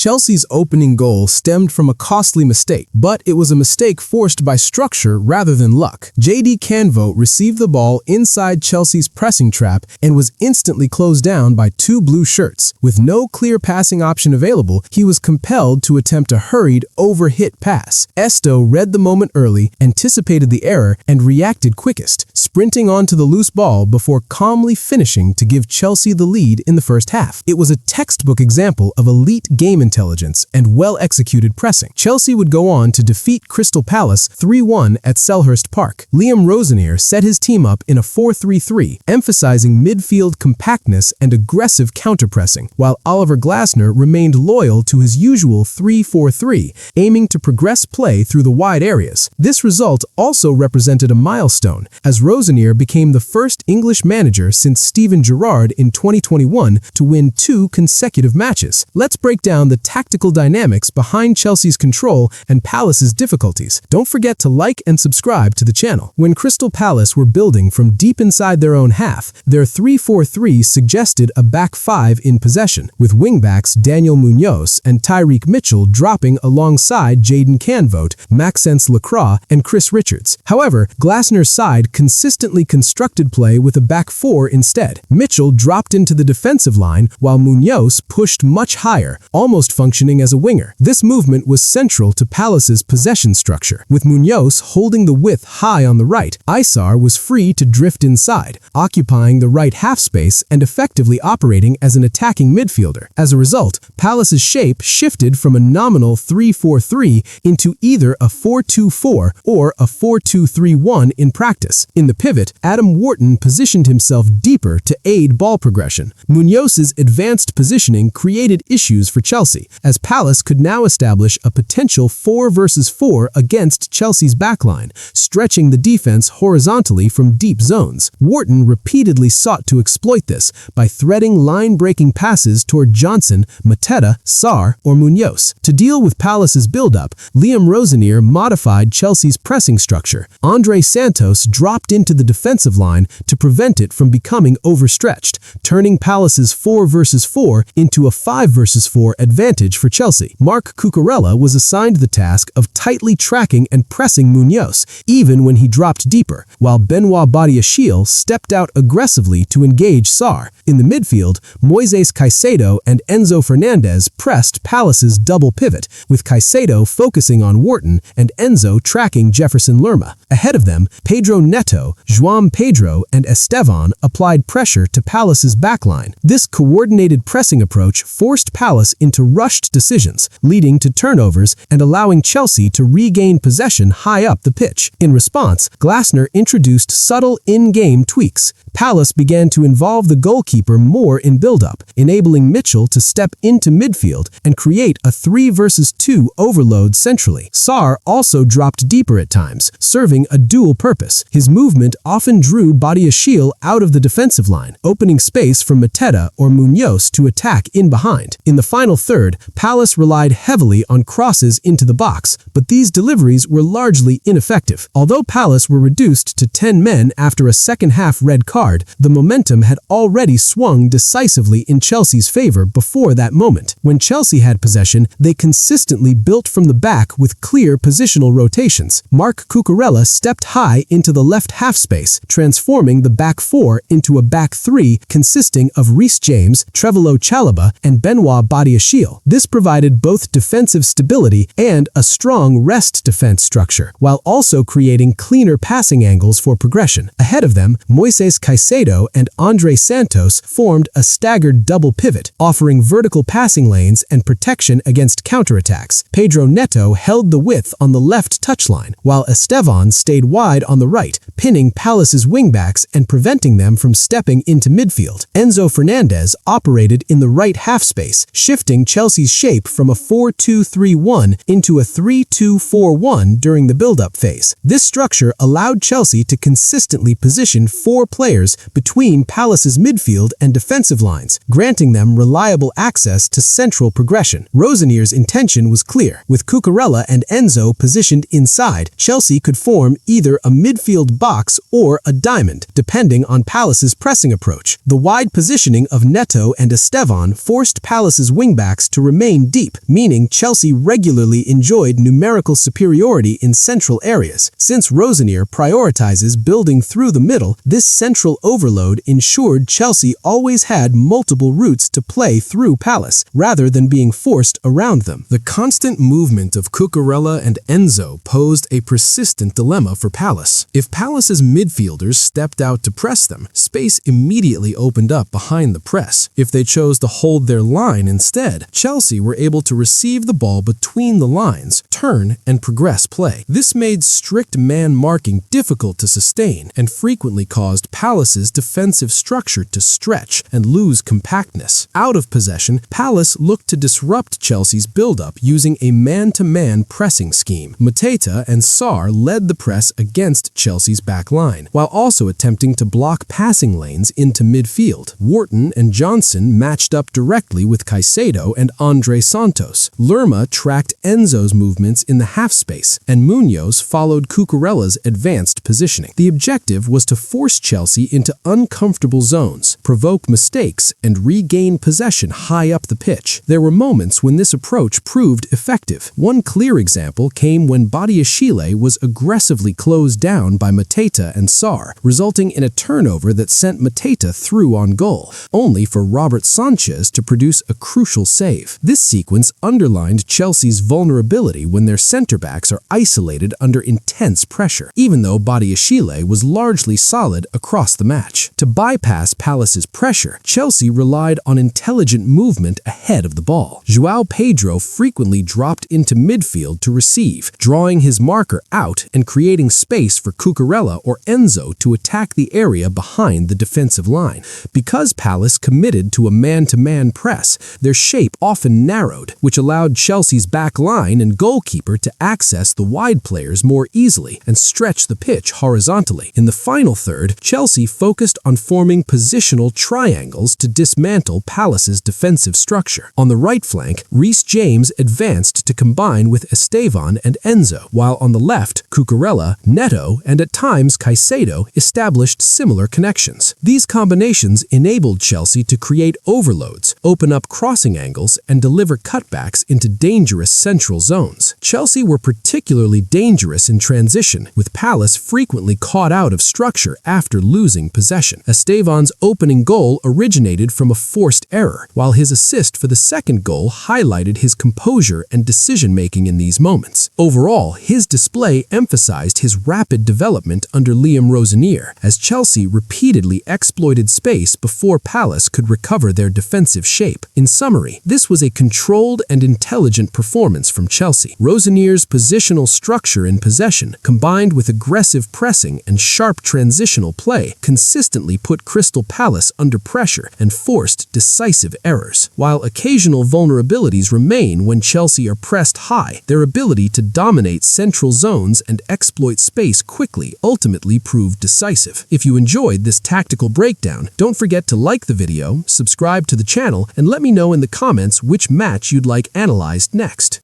Chelsea's opening goal stemmed from a costly mistake, but it was a mistake forced by structure rather than luck. JD Canvo received the ball inside Chelsea's pressing trap and was instantly closed down by two blue shirts. With no clear passing option available, he was compelled to attempt a hurried, overhit pass. Esto read the moment early, anticipated the error, and reacted quickest, sprinting onto the loose ball before calmly finishing to give Chelsea the lead in the first half. It was a textbook example of elite game intelligence and well-executed pressing. Chelsea would go on to defeat Crystal Palace 3-1 at Selhurst Park. Liam Rosenior set his team up in a 4-3-3, emphasizing midfield compactness and aggressive counter-pressing, while Oliver Glasner remained loyal to his usual 3-4-3, aiming to progress play through the wide areas. This result also represented a milestone, as Rosenior became the first English manager since Steven Gerrard in 2021 to win 2 consecutive matches. Let's break down the tactical dynamics behind Chelsea's control and Palace's difficulties. Don't forget to like and subscribe to the channel. When Crystal Palace were building from deep inside their own half, their 3-4-3 suggested a back 5 in possession, with wingbacks Daniel Munoz and Tyreek Mitchell dropping alongside Jadon Canvote, Maxence Lacroix, and Chris Richards. However, Glasner's side consistently constructed play with a back 4 instead. Mitchell dropped into the defensive line, while Munoz pushed much higher, almost functioning as a winger. This movement was central to Palace's possession structure. With Munoz holding the width high on the right, Isar was free to drift inside, occupying the right half space and effectively operating as an attacking midfielder. As a result, Palace's shape shifted from a nominal 3-4-3 into either a 4-2-4 or a 4-2-3-1 in practice. In the pivot, Adam Wharton positioned himself deeper to aid ball progression. Munoz's advanced positioning created issues for Chelsea, as Palace could now establish a potential 4 versus 4 against Chelsea's backline, stretching the defense horizontally from deep zones. Wharton repeatedly sought to exploit this by threading line-breaking passes toward Johnson, Mateta, Sarr, or Munoz. To deal with Palace's build-up, Liam Rosenior modified Chelsea's pressing structure. Andre Santos dropped into the defensive line to prevent it from becoming overstretched, turning Palace's 4 versus 4 into a 5 versus 4 advantage for Chelsea. Marc Cucurella was assigned the task of tightly tracking and pressing Munoz, even when he dropped deeper, while Benoit Badiashile stepped out aggressively to engage Sarr. In the midfield, Moises Caicedo and Enzo Fernandez pressed Palace's double pivot, with Caicedo focusing on Wharton and Enzo tracking Jefferson Lerma. Ahead of them, Pedro Neto, João Pedro, and Estevan applied pressure to Palace's backline. This coordinated pressing approach forced Palace into rushed decisions, leading to turnovers and allowing Chelsea to regain possession high up the pitch. In response, Glasner introduced subtle in-game tweaks. Palace began to involve the goalkeeper more in build-up, enabling Mitchell to step into midfield and create a 3 versus 2 overload centrally. Sarr also dropped deeper at times, serving a dual purpose. His movement often drew Badiashile out of the defensive line, opening space for Mateta or Munoz to attack in behind. In the final third, Palace relied heavily on crosses into the box, but these deliveries were largely ineffective. Although Palace were reduced to 10 men after a second-half red card, the momentum had already swung decisively in Chelsea's favor before that moment. When Chelsea had possession, they consistently built from the back with clear positional rotations. Marc Cucurella stepped high into the left half space, transforming the back 4 into a back 3 consisting of Reece James, Trevoh Chalobah, and Benoit Badiashile. This provided both defensive stability and a strong rest defense structure, while also creating cleaner passing angles for progression. Ahead of them, Moises Caicedo and Andre Santos formed a staggered double pivot, offering vertical passing lanes and protection against counterattacks. Pedro Neto held the width on the left touchline, while Estevan stayed wide on the right, pinning Palace's wingbacks and preventing them from stepping into midfield. Enzo Fernandez operated in the right half space, shifting Chelsea's shape from a 4-2-3-1 into a 3-2-4-1 during the build-up phase. This structure allowed Chelsea to consistently position 4 players between Palace's midfield and defensive lines, granting them reliable access to central progression. Rosenier's intention was clear. With Cucurella and Enzo positioned inside, Chelsea could form either a midfield box or a diamond, depending on Palace's pressing approach. The wide positioning of Neto and Estevan forced Palace's wingbacks to remain deep, meaning Chelsea regularly enjoyed numerical superiority in central areas. Since Rosenior prioritizes building through the middle, this central overload ensured Chelsea always had multiple routes to play through Palace, rather than being forced around them. The constant movement of Cucurella and Enzo posed a persistent dilemma for Palace. If Palace's midfielders stepped out to press them, space immediately opened up behind the press. If they chose to hold their line instead, Chelsea were able to receive the ball between the lines, turn, and progress play. This made strict man-marking difficult to sustain and frequently caused Palace's defensive structure to stretch and lose compactness. Out of possession, Palace looked to disrupt Chelsea's build-up using a man-to-man pressing scheme. Mateta and Sarr led the press against Chelsea's back line, while also attempting to block passing lanes into midfield. Wharton and Johnson matched up directly with Caicedo and Andre Santos. Lerma tracked Enzo's movements in the half space, and Munoz followed Cucurella's advanced positioning. The objective was to force Chelsea into uncomfortable zones, provoke mistakes, and regain possession high up the pitch. There were moments when this approach proved effective. One clear example came when Badiashile was aggressively closed down by Mateta and Sarr, resulting in a turnover that sent Mateta through on goal, only for Robert Sanchez to produce a crucial save. This sequence underlined Chelsea's vulnerability when their center-backs are isolated under intense pressure, even though Badiashile was largely solid across the match. To bypass Palace's pressure, Chelsea relied on intelligent movement ahead of the ball. João Pedro frequently dropped into midfield to receive, drawing his marker out and creating space for Cucurella or Enzo to attack the area behind the defensive line. Because Palace committed to a man-to-man press, their shape often narrowed, which allowed Chelsea's back line and goalkeeper to access the wide players more easily and stretch the pitch horizontally. In the final third, Chelsea focused on forming positional triangles to dismantle Palace's defensive structure. On the right flank, Reece James advanced to combine with Estevan and Enzo, while on the left, Cucurella, Neto, and at times Caicedo established similar connections. These combinations enabled Chelsea to create overloads, open up crossing angles, and deliver cutbacks into dangerous central zones. Chelsea were particularly dangerous in transition, with Palace frequently caught out of structure after losing possession. Estevan's opening goal originated from a forced error, while his assist for the second goal highlighted his composure and decision-making in these moments. Overall, his display emphasized his rapid development under Liam Rosenior, as Chelsea repeatedly exploited space before Palace could recover their defensive shape. In summary, this was a controlled and intelligent performance from Chelsea. Rosenior's positional structure in possession, combined with aggressive pressing and sharp transitional play, consistently put Crystal Palace under pressure and forced decisive errors. While occasional vulnerabilities remain when Chelsea are pressed high, their ability to dominate central zones and exploit space quickly ultimately proved decisive. If you enjoyed this tactical breakdown, don't forget to like the video, subscribe to the channel, and let me know in the comments which match you'd like analyzed next.